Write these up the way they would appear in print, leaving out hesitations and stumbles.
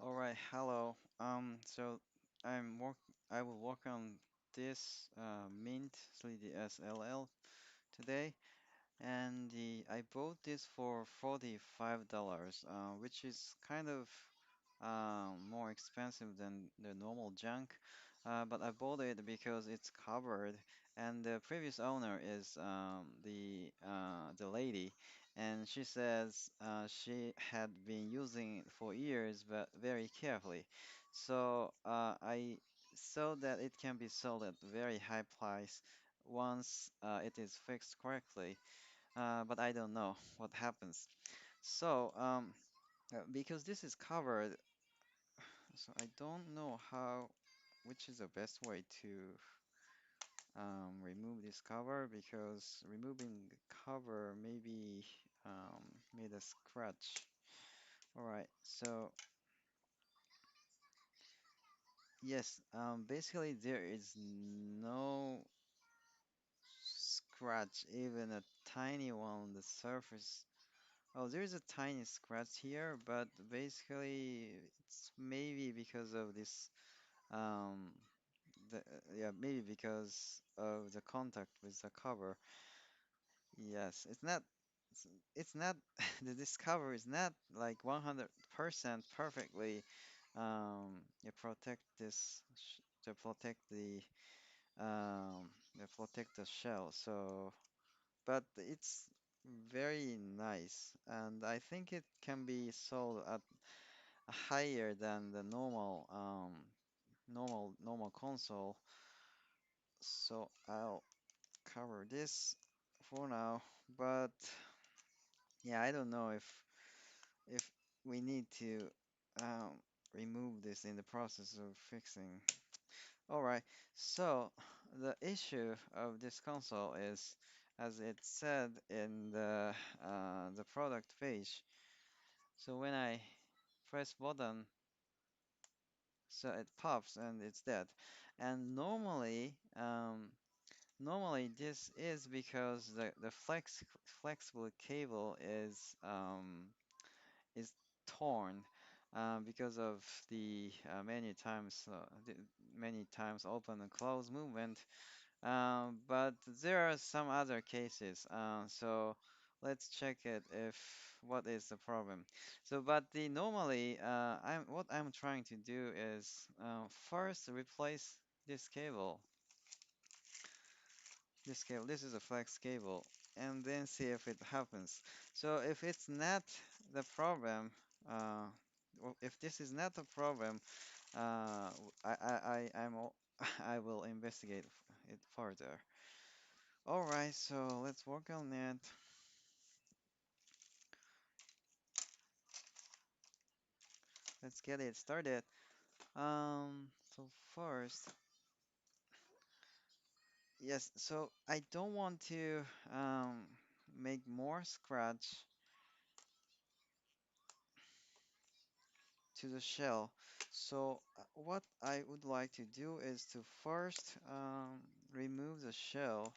All right, hello. So I'm work. I will work on this Mint 3ds LL today, and I bought this for $45, which is kind of more expensive than the normal junk. But I bought it because it's covered, and the previous owner is the lady, and she says she had been using it for years, but very carefully. So I saw that it can be sold at very high price once it is fixed correctly. But I don't know what happens. So because this is covered, so I don't know which is the best way to remove this cover because removing the cover maybe made a scratch. All right, so yes, basically there is no scratch, even a tiny one on the surface. Oh, there's a tiny scratch here, but basically it's maybe because of this um yeah, maybe because of the contact with the cover. Yes, it's not this cover is not like 100% perfectly you protect this to protect the shell. So, but it's very nice, and I think it can be sold at higher than the normal console. So I'll cover this for now, but yeah, I don't know if we need to um, remove this in the process of fixing. All right, so the issue of this console is, as it said in the product page. So when I press button, so it pops and it's dead. And normally this is because the flexible cable is torn because of the many times open and close movement. But there are some other cases. So let's check it if what is the problem. So, but the normally what I'm trying to do is first replace this cable. This cable, this is a flex cable, and then see if it happens. So if it's not the problem, if this is not the problem, I will investigate it further. All right, so let's work on that. Let's get it started. So first, yes, so I don't want to make more scratch to the shell. So what I would like to do is to first remove the shell.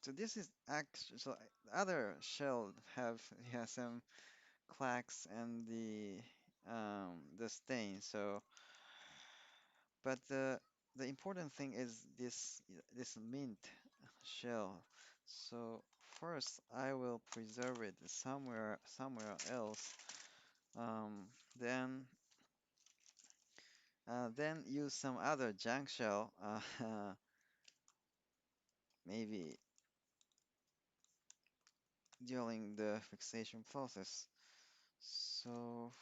So this is actually so the other shell have has some cracks and the stain. So but the important thing is this mint shell. So first I will preserve it somewhere else. Then then use some other junk shell, maybe during the fixation process. So,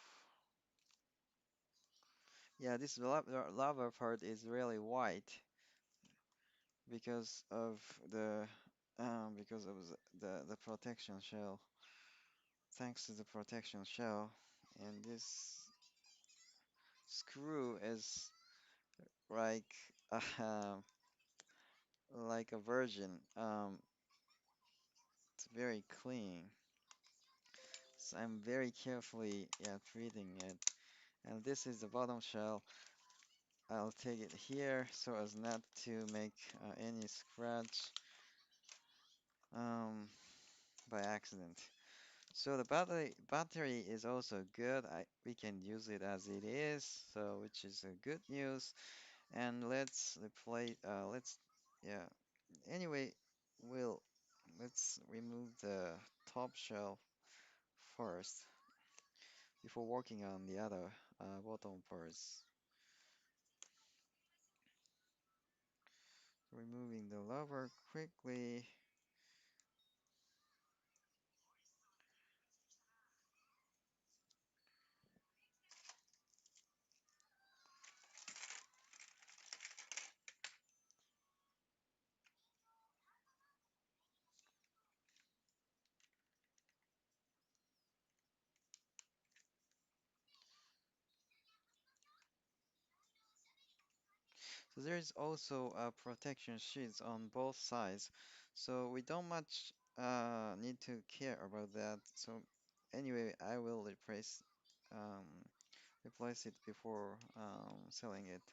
yeah, this lava part is really white because of the protection shell. Thanks to the protection shell, and this screw is like like a virgin. It's very clean. So I'm very carefully, yeah, treating it. And this is the bottom shell. I'll take it here so as not to make any scratch um, by accident. So the battery is also good. We can use it as it is, so which is a good news. And let's replace let's yeah. Anyway, we'll let's remove the top shell first before working on the other bottom parts. Removing the lever quickly. So there's also protection sheets on both sides, so we don't much need to care about that. So anyway, I will replace it before selling it.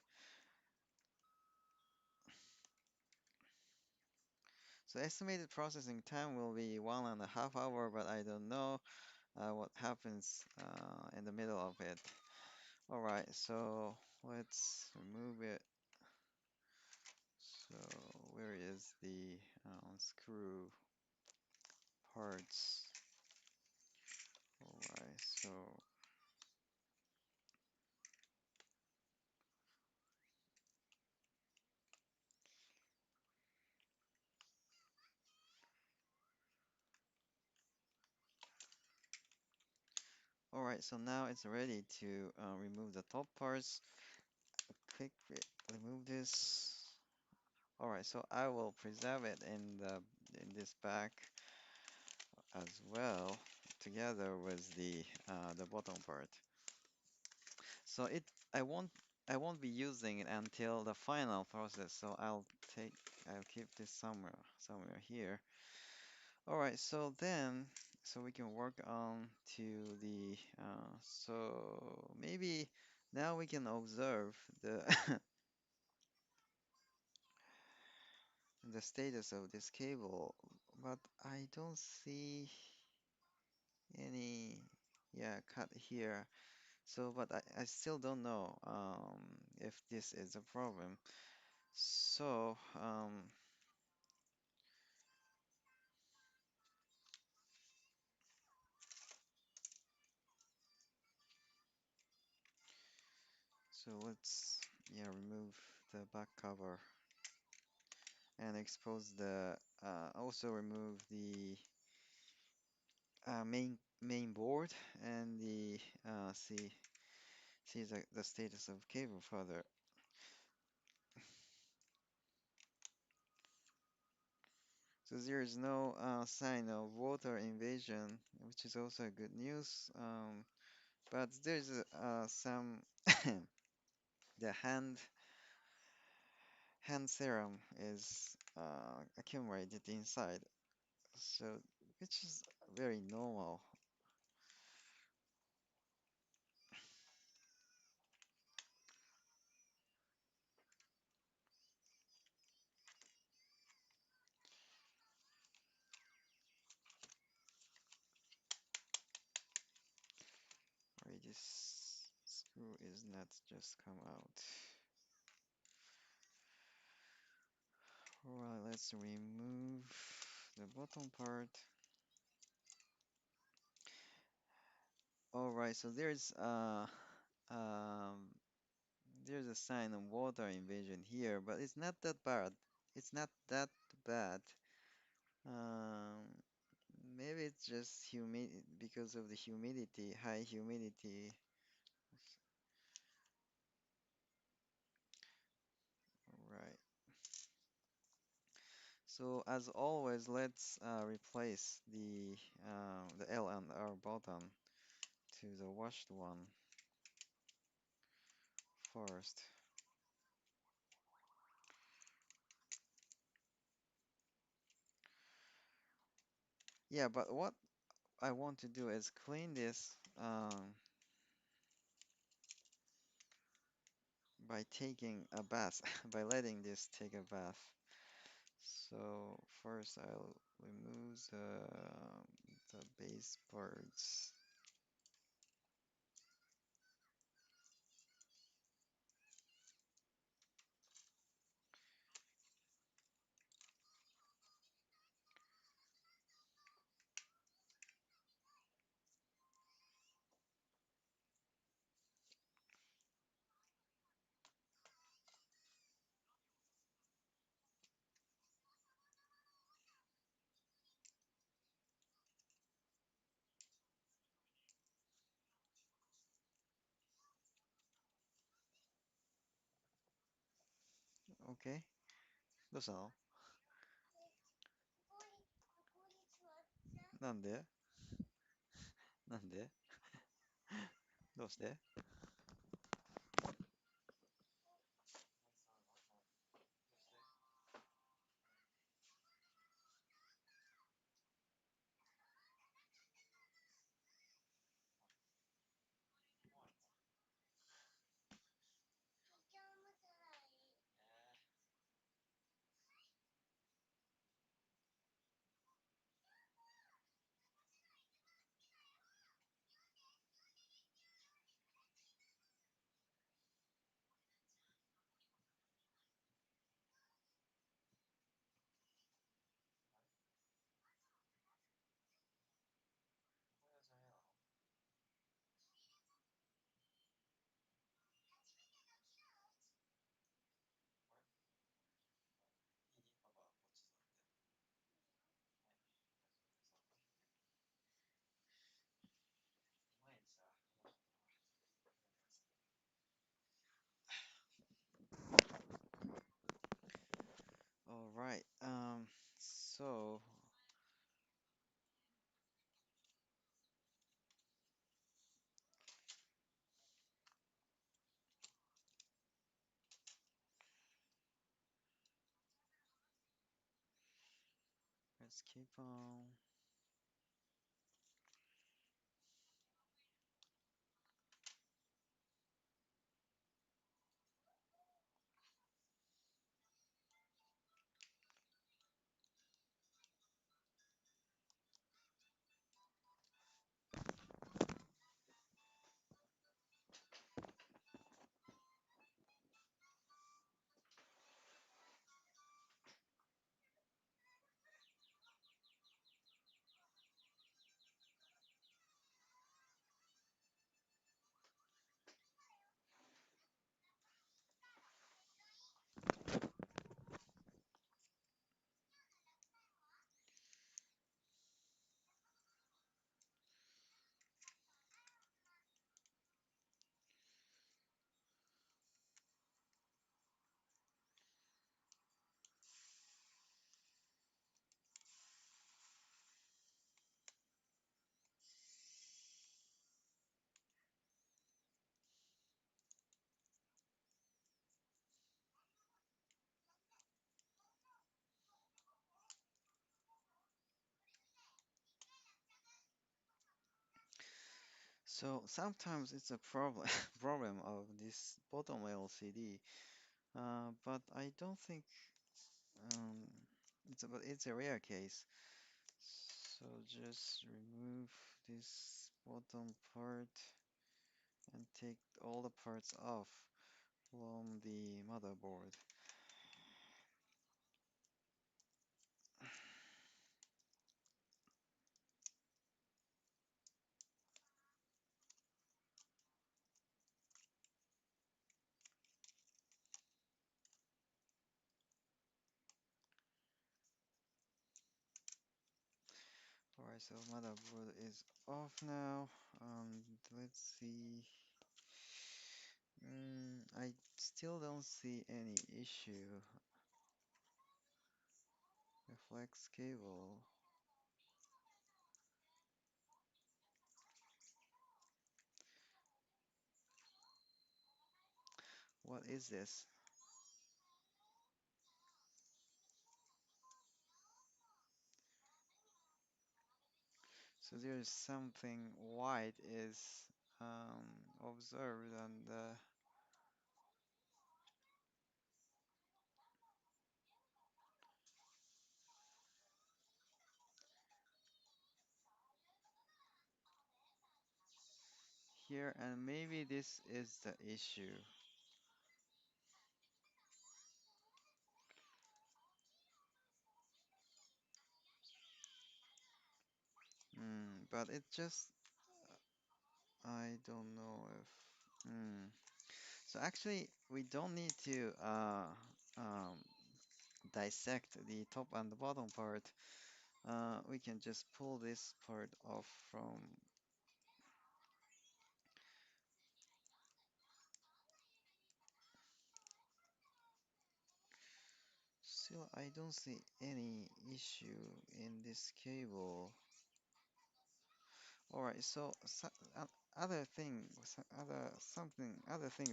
So estimated processing time will be 1.5 hours, but I don't know what happens in the middle of it. All right, so let's remove it. So where is the screw parts? All right, so all right, so now it's ready to remove the top parts. Remove this. All right, so I will preserve it in this bag as well, together with the bottom part. So I won't be using it until the final process. So I'll keep this somewhere here. All right, so we can work on to so maybe now we can observe the the status of this cable, but I don't see any, yeah, cut here. So, but I still don't know if this is a problem. So, let's, yeah, remove the back cover and expose also remove the main board and see the status of cable further. So there is no sign of water invasion, which is also good news. But there's some the hand serum is accumulated inside, so which is very normal. Right, this screw is not just come out. Alright, let's remove the bottom part. Alright, so um there's a sign of water invasion here, but it's not that bad. It's not that bad. Um, Maybe it's just because of the humidity, high humidity. Right. So as always, let's replace the L and R button to the washed one first. Yeah, but what I want to do is clean this by taking a bath, by letting this take a bath. So first I'll remove the base parts. Okay, that's all. なんでなんでどうして All right. So let's keep on. So sometimes it's a problem problem of this bottom LCD, but I don't think um, it's a rare case. So just remove this bottom part and take all the parts off from the motherboard. Alright, so motherboard is off now. Let's see. I still don't see any issue. Reflex cable. What is this? So there's something white is observed on the. here, and maybe this is the issue. But it just, I don't know if. So actually, we don't need to um, dissect the top and the bottom part. We can just pull this part off from. Still, I don't see any issue in this cable. All right, so other thing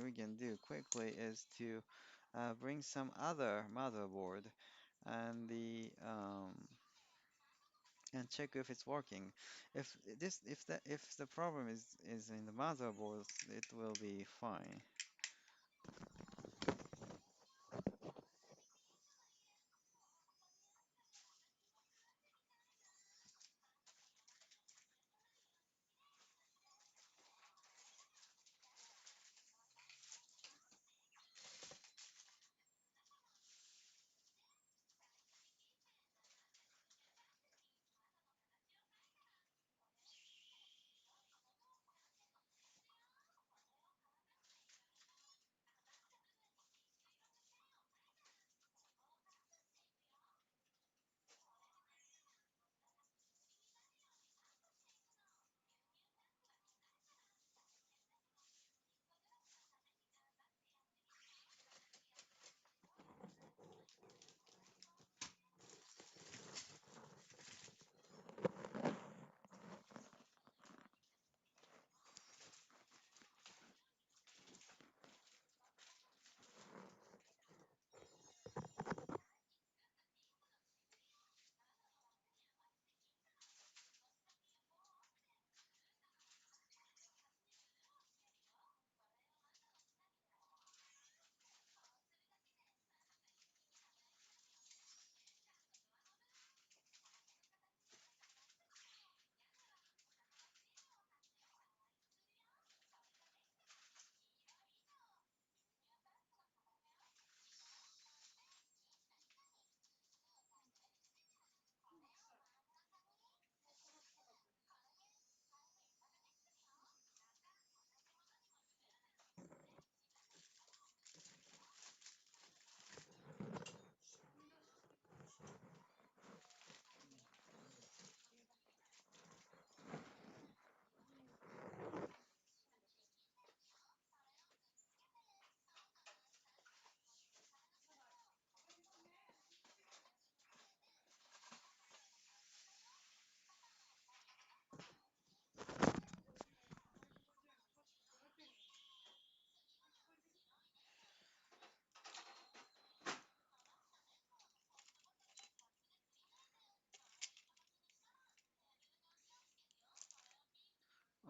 we can do quickly is to bring some other motherboard and the and check if it's working. If the problem is in the motherboard, it will be fine.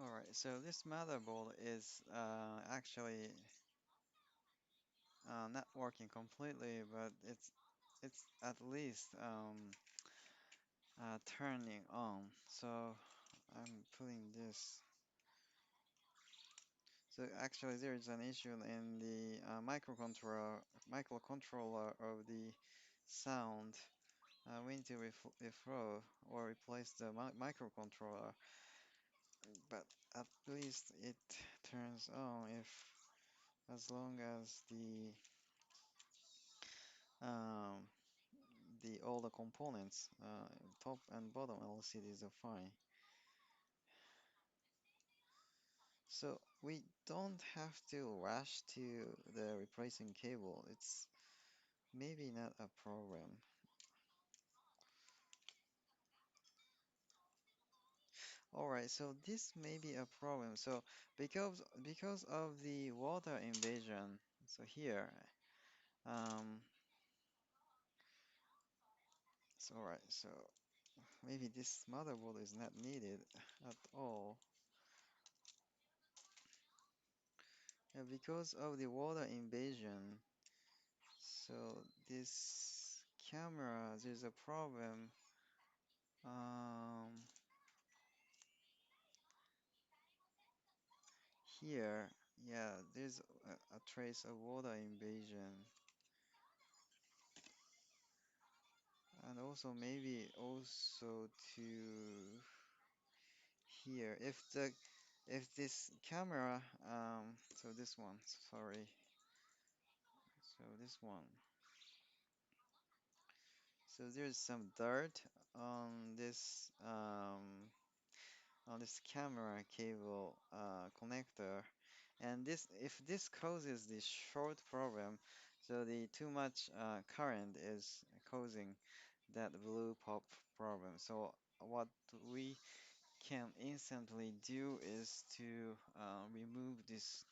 All right, so this motherboard is actually not working completely, but it's at least turning on. So I'm putting this. So actually, there is an issue in the microcontroller of the sound. We need to reflow or replace the microcontroller, but at least it turns on if as long as um, the all the components, top and bottom LCDs are fine. So we don't have to rush to the replacing cable. It's maybe not a problem. All right, so this may be a problem. So because of the water invasion, so here, um, so all right, so maybe this motherboard is not needed at all. Because of the water invasion, so this camera, there's a problem. Um, here, yeah, there's a trace of water invasion. And also maybe also to here. If this camera, so this one, sorry. So this one. So there's some dirt on this camera cable connector, and this if this causes the short problem, so the too much current is causing that blue pop problem. So what we can instantly do is to remove this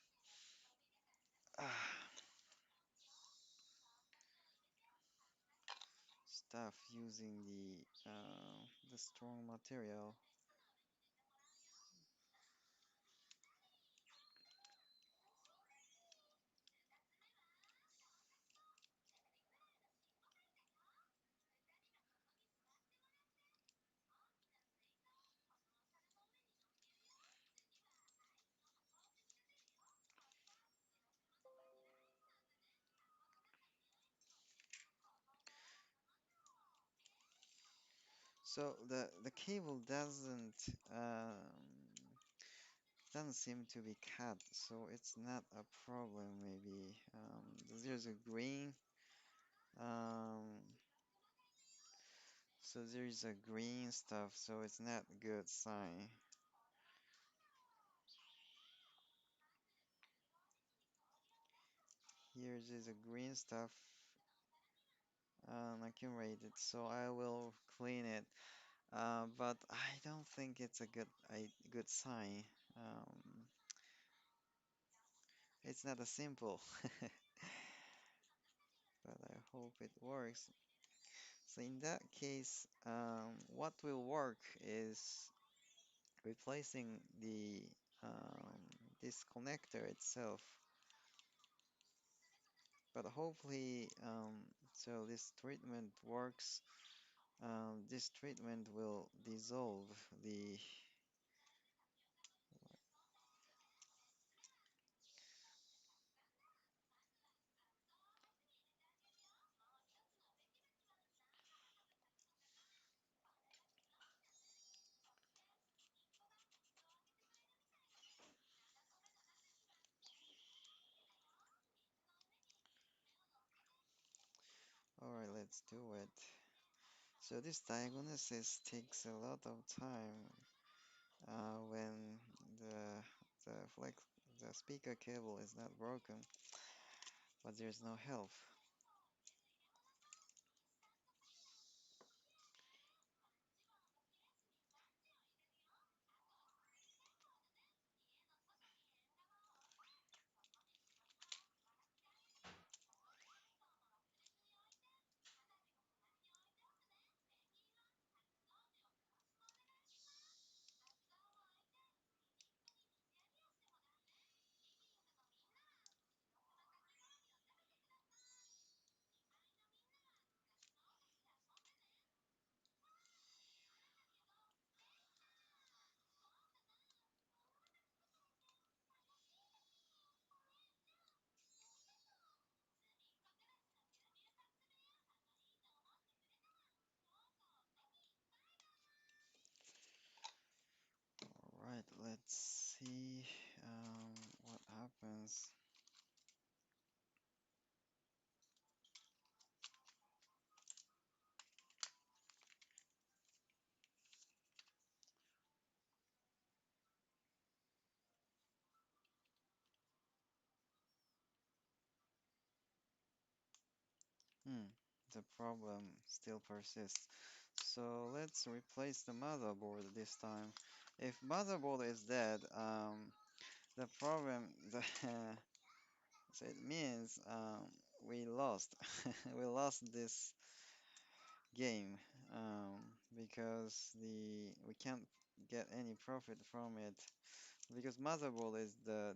stuff using the strong material. So the cable doesn't seem to be cut, so it's not a problem. Maybe there's a green um, so there's a green stuff, so it's not a good sign. Here's a green stuff accumulated, so I will clean it. But I don't think it's a good sign. Um, it's not a simple, but I hope it works. So in that case, what will work is replacing the this connector itself. But hopefully, so this treatment works. This treatment will dissolve the. All right, let's do it. So this diagnosis takes a lot of time when the the flex the speaker cable is not broken, but there's no help. All right, let's see what happens. Hmm, the problem still persists. So let's replace the motherboard this time. If motherboard is dead, the problem, so it means we lost. We lost this game because the we can't get any profit from it because motherboard is the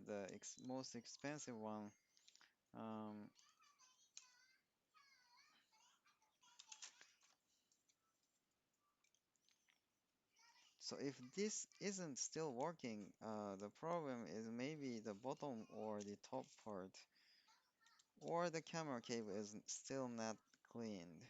most expensive one. Um, So if this isn't still working, the problem is maybe the bottom or the top part, or the camera cable is still not cleaned.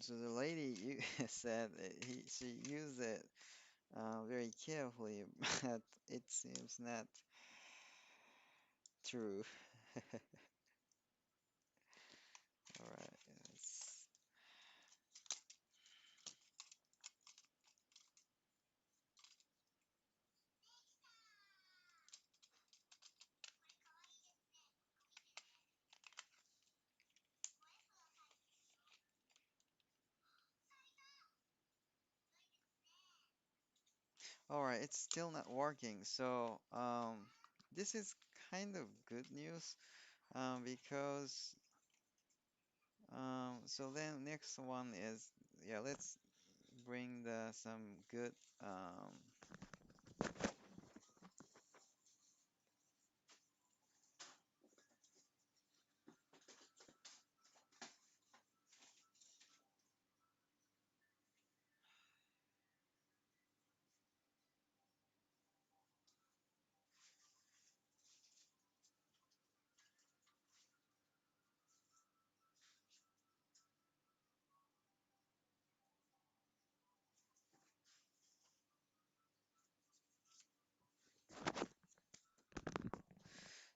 So the lady you said she used it very carefully, but it seems not true. All right. Yes. All right, it's still not working. So, this is kind of good news, because, so then next one is, yeah, let's bring the some good,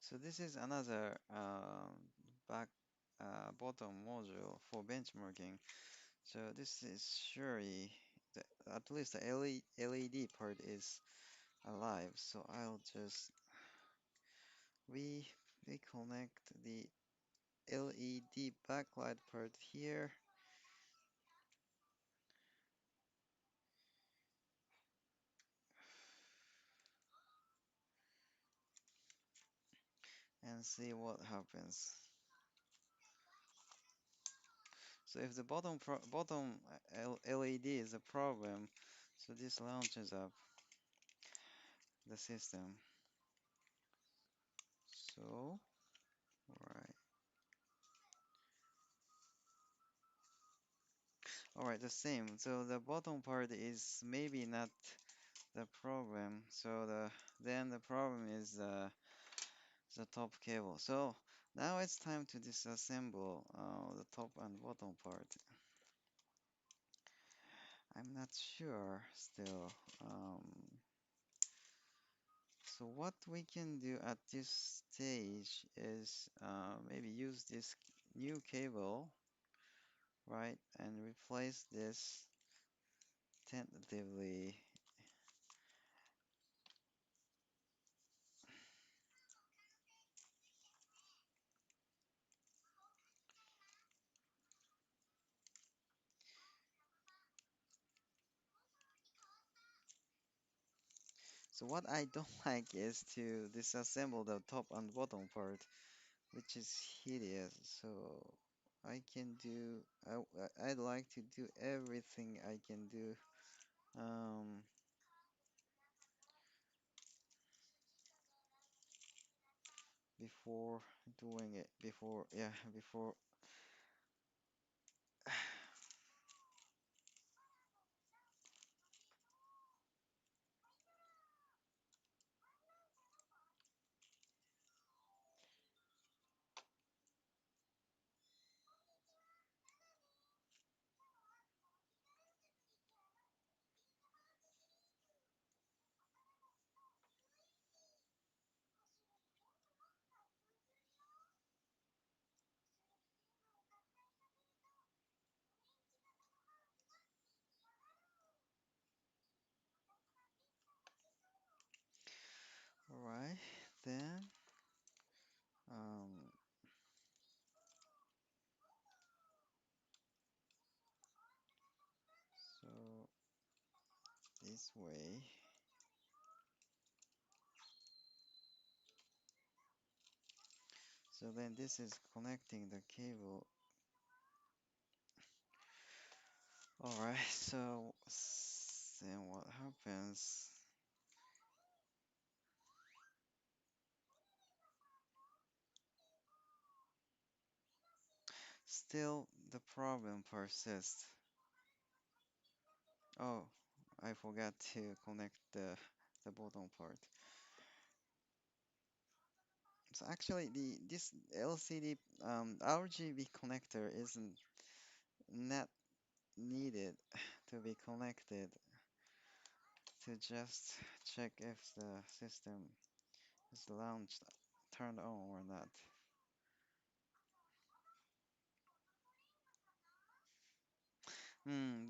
so this is another, back, bottom module for benchmarking. So this is surely, the, at least the LED part is alive. So I'll just re reconnect the LED backlight part here and see what happens. So if the bottom LED is a problem, so this launches up the system. So, alright. Alright, the same. So the bottom part is maybe not the problem. So then the problem is the top cable. So now it's time to disassemble the top and bottom part. I'm not sure still. So what we can do at this stage is maybe use this new cable, right, and replace this tentatively. So what I don't like is to disassemble the top and bottom part, which is hideous. So I can do, I'd like to do everything I can do um, before doing it, before, yeah, before. All right, then, um, so this way. So then this is connecting the cable. Alright, so then what happens? Still, the problem persists. Oh, I forgot to connect the bottom part. So actually, the this LCD RGB connector isn't not needed to be connected to just check if the system is launched, turned on or not.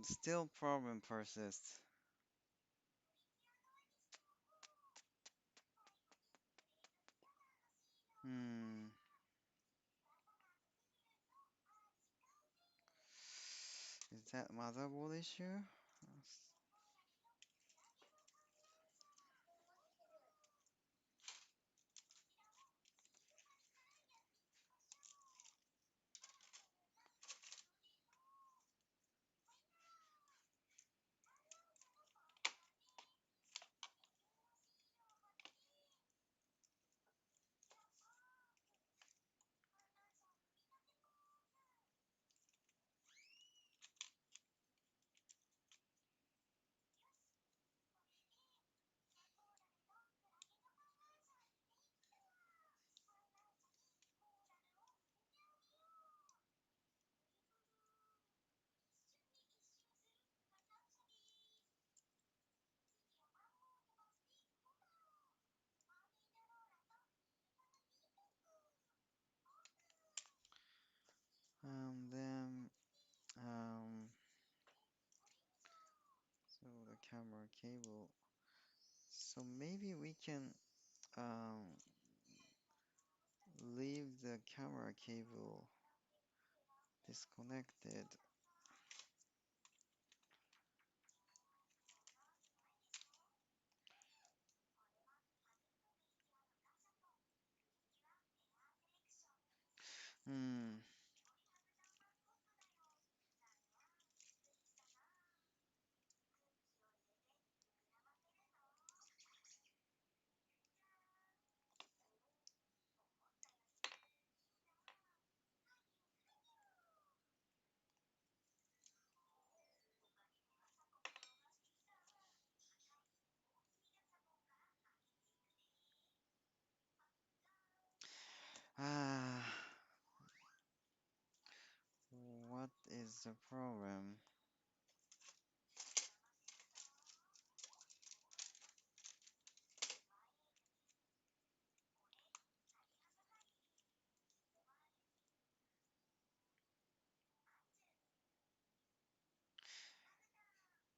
Still problem persists. Hmm, is that motherboard issue? Then so the camera cable. So maybe we can um leave the camera cable disconnected. Hmm. Ah, what is the problem?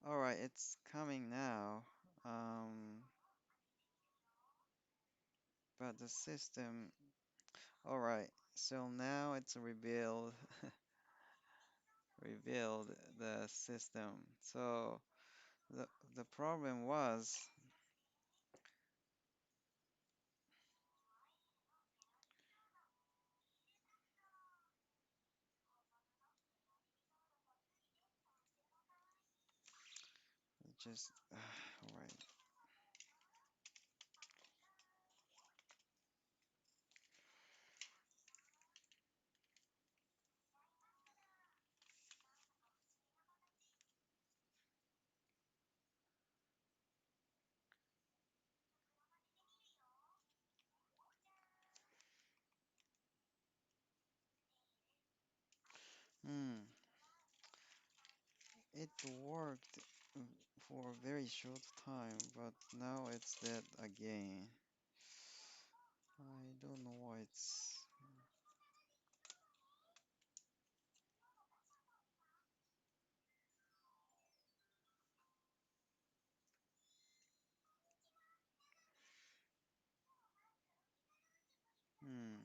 All right, it's coming now. Um, but the system. All right, so now it's revealed the system. So the the problem was just all right. Hmm, it worked for a very short time, but now it's dead again. I don't know why it's. Hmm.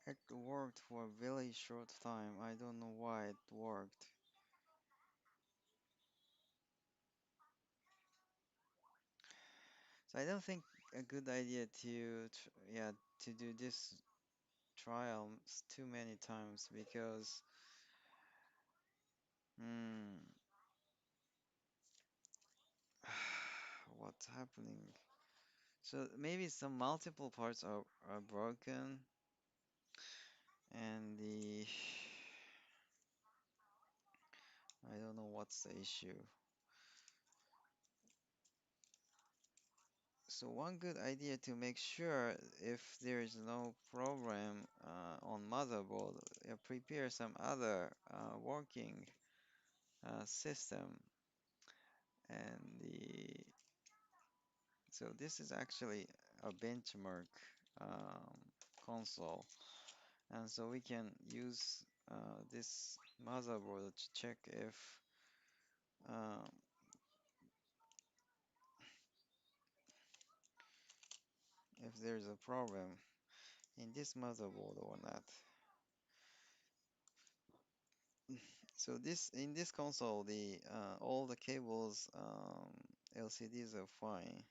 It worked for a very short time. I don't know why it worked. So I don't think a good idea to yeah, to do this trial too many times because hmm, what's happening? So maybe some multiple parts are broken and the I don't know what's the issue. So one good idea to make sure if there is no problem on motherboard, prepare some other working system. And the so this is actually a benchmark um, console, and so we can use this motherboard to check um, if there's a problem in this motherboard or not. So this in this console, the all the cables, LCDs are fine.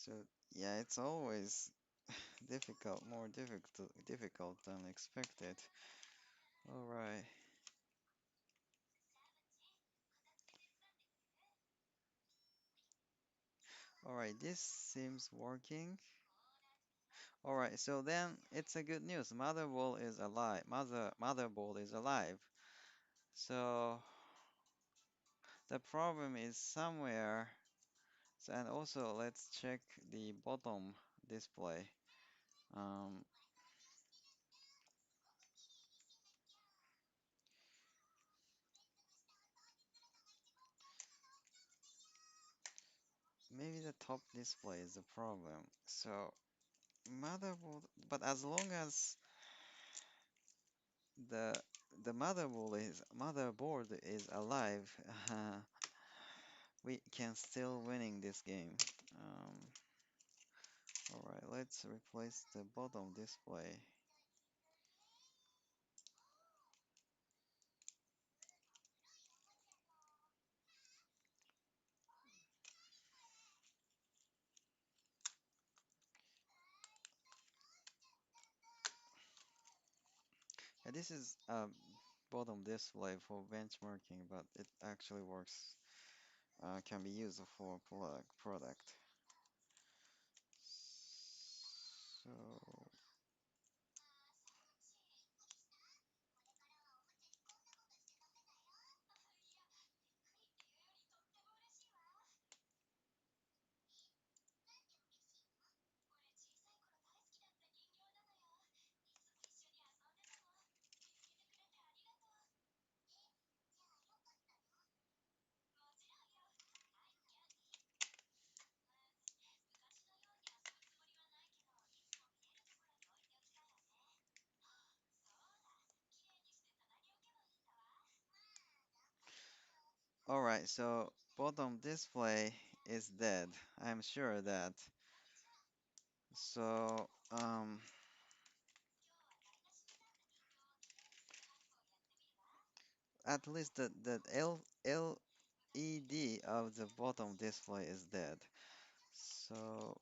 So yeah, it's always more difficult than expected. All right, all right, this seems working. All right, so then it's a good news. Motherboard is alive. Motherboard is alive. So the problem is somewhere. And also let's check the bottom display. Um, maybe the top display is the problem. So motherboard, but as long as the the motherboard is alive, we can still winning this game. Um, all right, let's replace the bottom display. Yeah, this is bottom display for benchmarking, but it actually works. Can be used for product. So, all right, so bottom display is dead. I'm sure of that. So, at least the LED of the bottom display is dead. So,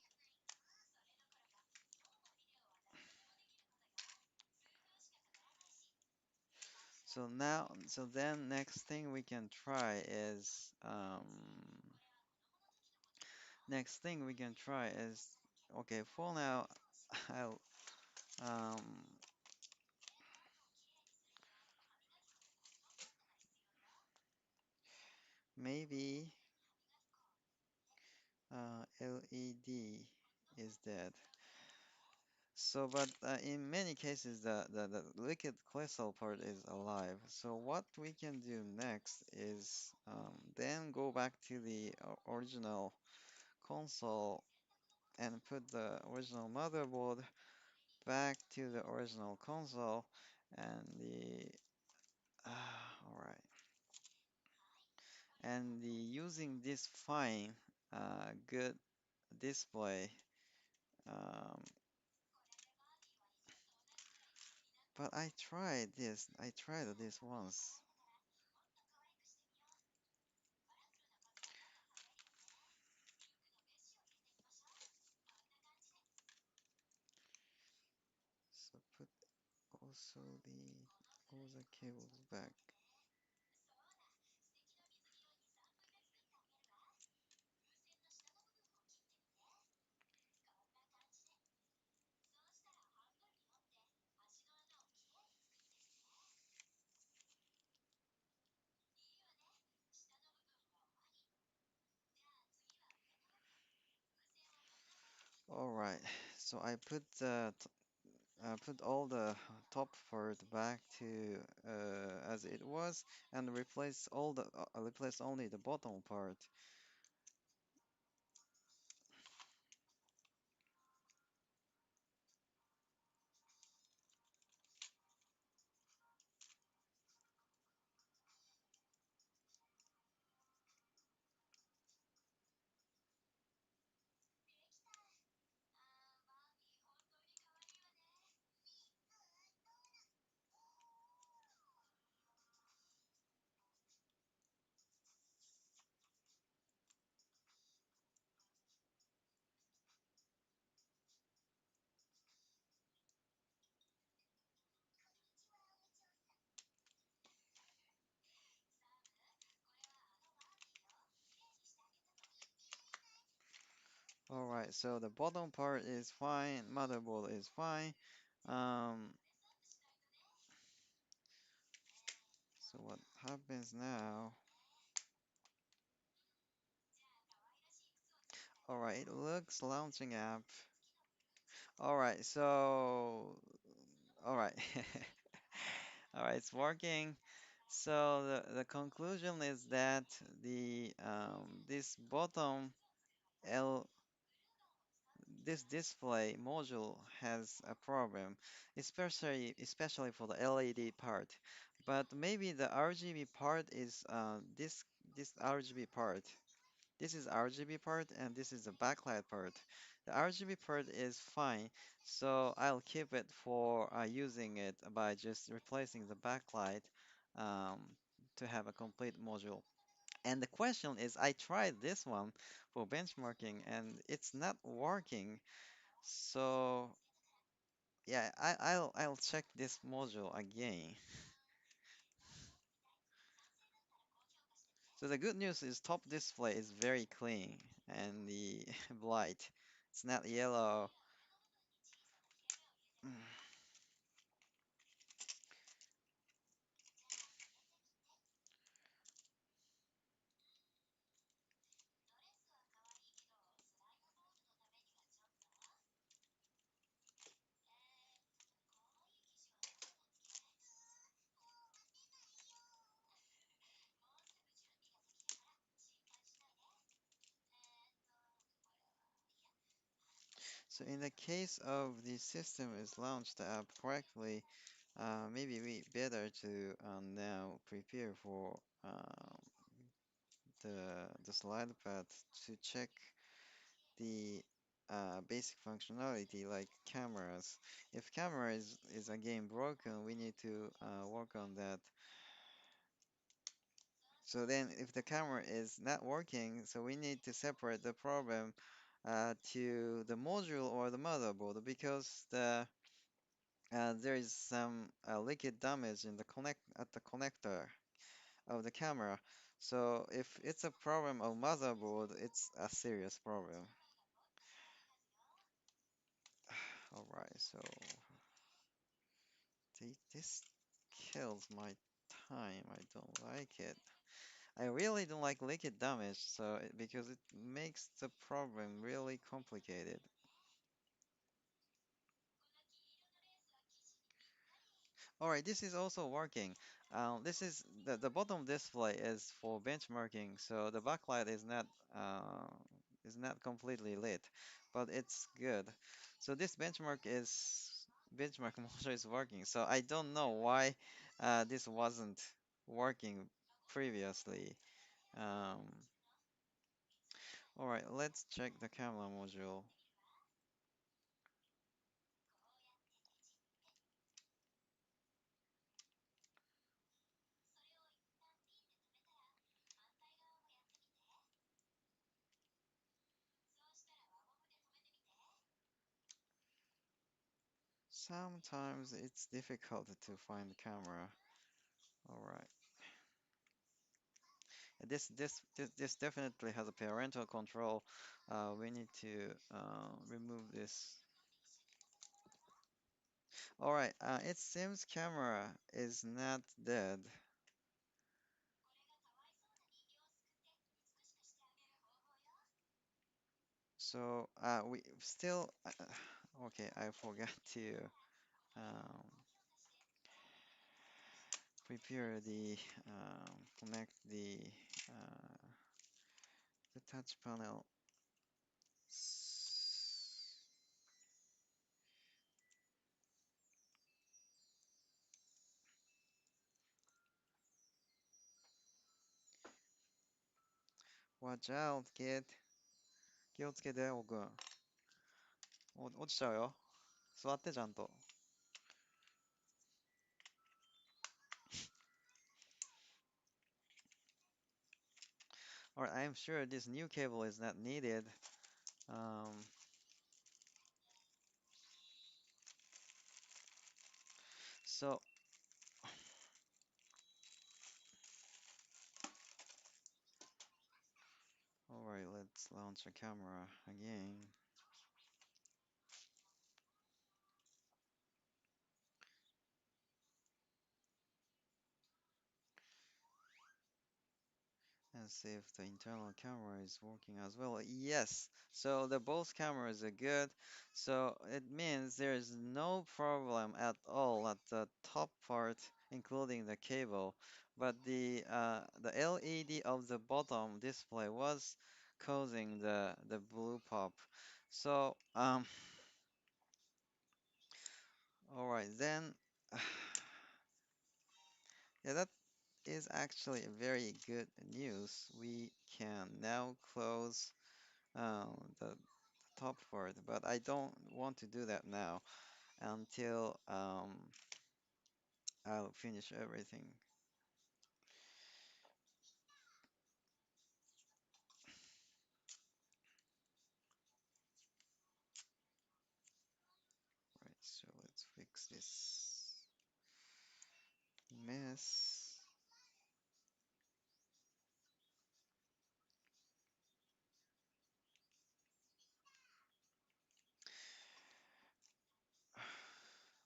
so then next thing we can try is, okay, for now, I'll, um, maybe LED is dead. But in many cases, the liquid crystal part is alive. So what we can do next is then go back to the original console and put the original motherboard back to the original console and the all right, and the using this fine good display. um, but I tried this once. So put also all the cables back. All right, so I put all the top part back to as it was, and replace only the bottom part. All right, so the bottom part is fine, motherboard is fine. Um, so what happens now? All right, it looks launching app. All right, so all right. All right, it's working. So the conclusion is that the this bottom L this display module has a problem, especially for the LED part. But maybe the RGB part is this RGB part. This is RGB part and this is the backlight part. The RGB part is fine, so I'll keep it for using it by just replacing the backlight um, to have a complete module. And the question is, I tried this one for benchmarking and it's not working. So yeah, I'll check this module again. So the good news is top display is very clean and the light, it's not yellow. So in the case of the system is launched the app correctly, maybe we better to now prepare for the slide path to check the basic functionality like cameras. If camera is again broken, we need to work on that. So then if the camera is not working, so we need to separate the problem to the module or the motherboard because there is some liquid damage in the connect at the connector of the camera. So if it's a problem of motherboard, it's a serious problem. All right, so this kills my time. I don't like it. I really don't like liquid damage, because it makes the problem really complicated. All right, this is also working. This is the bottom display is for benchmarking, so the backlight is not completely lit, but it's good. So this benchmark motor is working. So I don't know why this wasn't working previously. Um, all right, let's check the camera module. Sometimes it's difficult to find the camera. All right. This definitely has a parental control. We need to remove this. All right. It seems camera is not dead. So we still. Okay, I forgot to um, prepare connect the touch panel. Watch out, kid. 気をつけて、おくん。落ちちゃうよ。座ってちゃんと。Alright, I'm sure this new cable is not needed. Um, so, alright, let's launch a camera again. And see if the internal camera is working as well. Yes, so the both cameras are good. So it means there is no problem at all at the top part, including the cable. But the LED of the bottom display was causing the blue pop. So all right then. Yeah, that is actually very good news. We can now close the top part, but I don't want to do that now until I'll finish everything. Right, so let's fix this mess.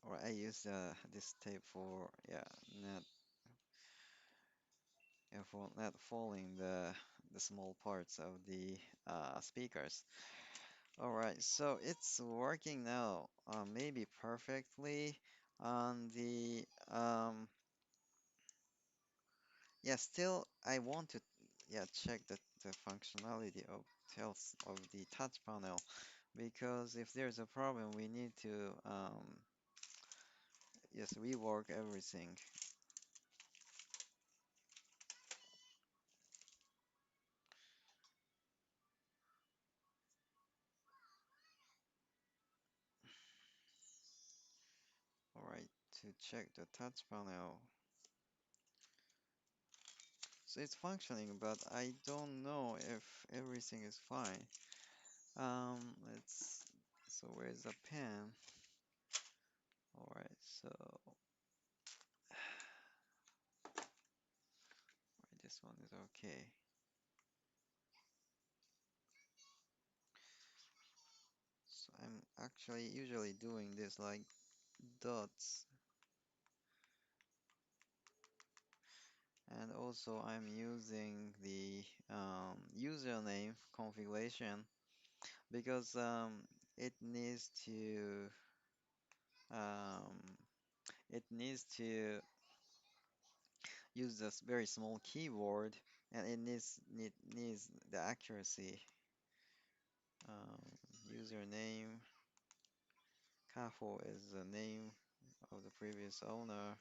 Or I use this tape for not for not falling the small parts of the speakers. All right, so it's working now, maybe perfectly on the yeah. Still, I want to check the functionality of the touch panel because if there's a problem, we need to yes rework everything. All right, to check the touch panel. So it's functioning, but I don't know if everything is fine. Let's. So where's the pen? All right, so right, this one is okay. So I'm actually usually doing this like dots, and also I'm using the username configuration because it needs to um, it needs to use this very small keyboard, and it needs the accuracy. Um, Username, Kafo is the name of the previous owner.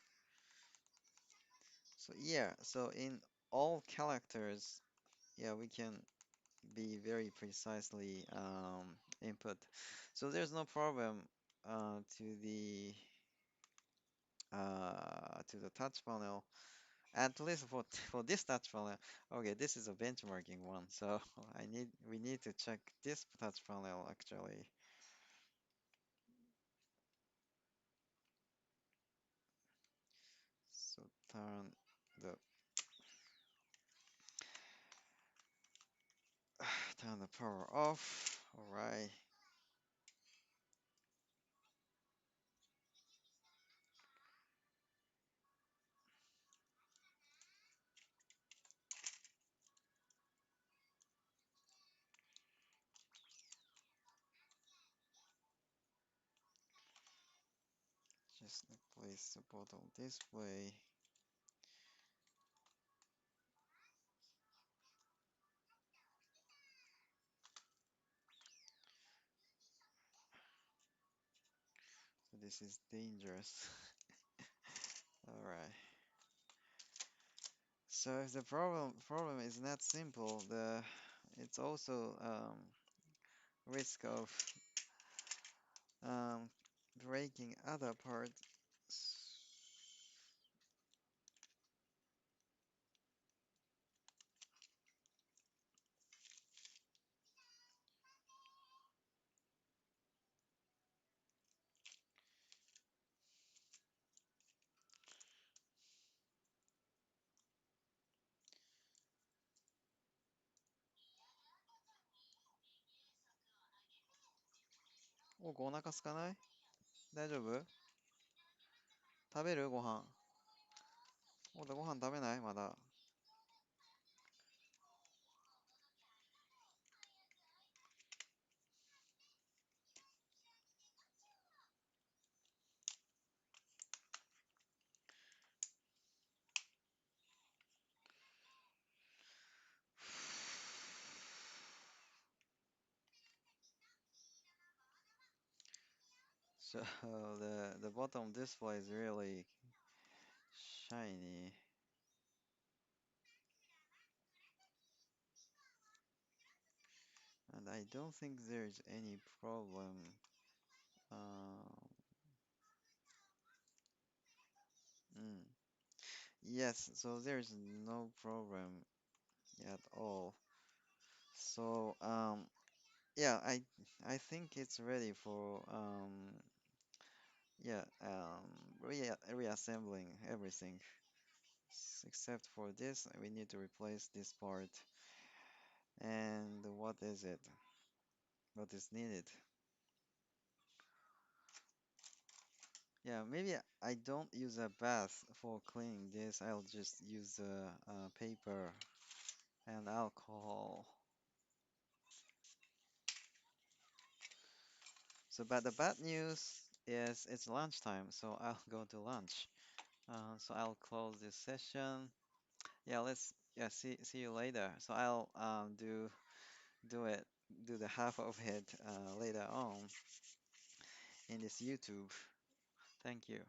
So yeah, so in all characters, yeah, we can be very precisely input. So there's no problem to the touch panel. At least for this touch panel. Okay, this is a benchmarking one, so we need to check this touch panel actually. So the turn the power off. All right. Just place the bottle this way. So this is dangerous. All right. So if the problem is not simple, the it's also risk of um, breaking other parts.お腹空かない？大丈夫？食べる？ご飯。ご飯食べない？まだ。So the bottom display is really shiny, and I don't think there's any problem. Um, mm. Yes, so there's no problem at all. So yeah, I think it's ready for yeah reassembling everything. Except for this, we need to replace this part. And what is it? What is needed? Yeah, maybe I don't use a bath for cleaning this. I'll just use paper and alcohol. So, but the bad news is it's lunchtime, so I'll go to lunch. So I'll close this session. Yeah, yeah, see you later. So I'll do it do the half of it later on in this YouTube. Thank you.